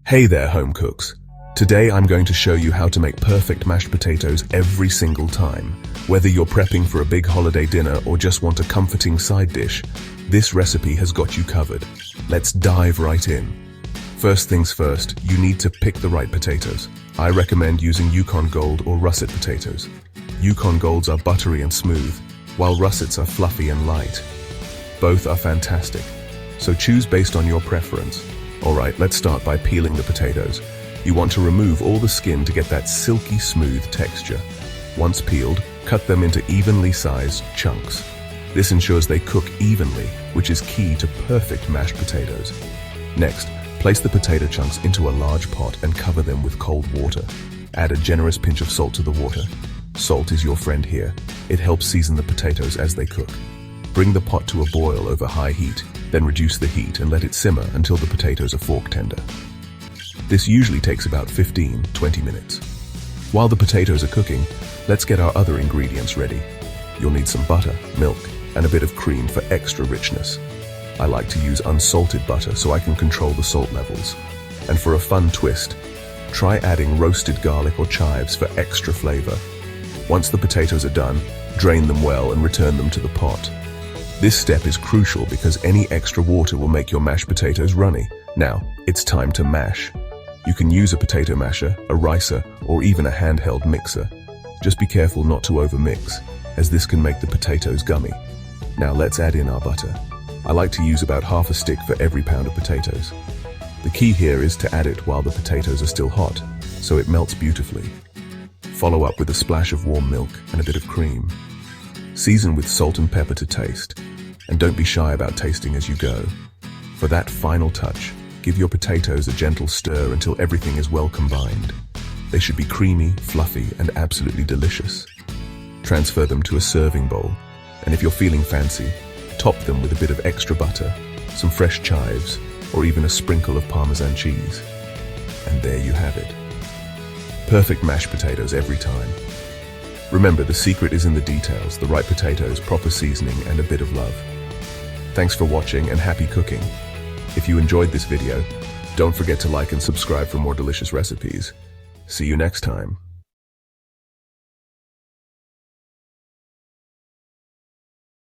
Hey there, home cooks. Today I'm going to show you how to make perfect mashed potatoes every single time. Whether you're prepping for a big holiday dinner or just want a comforting side dish, this recipe has got you covered. Let's dive right in. First things first, you need to pick the right potatoes. I recommend using Yukon Gold or russet potatoes. Yukon Golds are buttery and smooth, while russets are fluffy and light. Both are fantastic, so choose based on your preference. Alright, let's start by peeling the potatoes. You want to remove all the skin to get that silky smooth texture. Once peeled, cut them into evenly sized chunks. This ensures they cook evenly, which is key to perfect mashed potatoes. Next, place the potato chunks into a large pot and cover them with cold water. Add a generous pinch of salt to the water. Salt is your friend here. It helps season the potatoes as they cook. Bring the pot to a boil over high heat, then reduce the heat and let it simmer until the potatoes are fork tender. This usually takes about 15-20 minutes. While the potatoes are cooking, let's get our other ingredients ready. You'll need some butter, milk, and a bit of cream for extra richness. I like to use unsalted butter so I can control the salt levels. And for a fun twist, try adding roasted garlic or chives for extra flavor. Once the potatoes are done, drain them well and return them to the pot. This step is crucial because any extra water will make your mashed potatoes runny. Now, it's time to mash. You can use a potato masher, a ricer, or even a handheld mixer. Just be careful not to overmix, as this can make the potatoes gummy. Now let's add in our butter. I like to use about half a stick for every pound of potatoes. The key here is to add it while the potatoes are still hot, so it melts beautifully. Follow up with a splash of warm milk and a bit of cream. Season with salt and pepper to taste, and don't be shy about tasting as you go. For that final touch, give your potatoes a gentle stir until everything is well combined. They should be creamy, fluffy, and absolutely delicious. Transfer them to a serving bowl, and if you're feeling fancy, top them with a bit of extra butter, some fresh chives, or even a sprinkle of Parmesan cheese. And there you have it. Perfect mashed potatoes every time. Remember, the secret is in the details, the right potatoes, proper seasoning, and a bit of love. Thanks for watching and happy cooking. If you enjoyed this video, don't forget to like and subscribe for more delicious recipes. See you next time.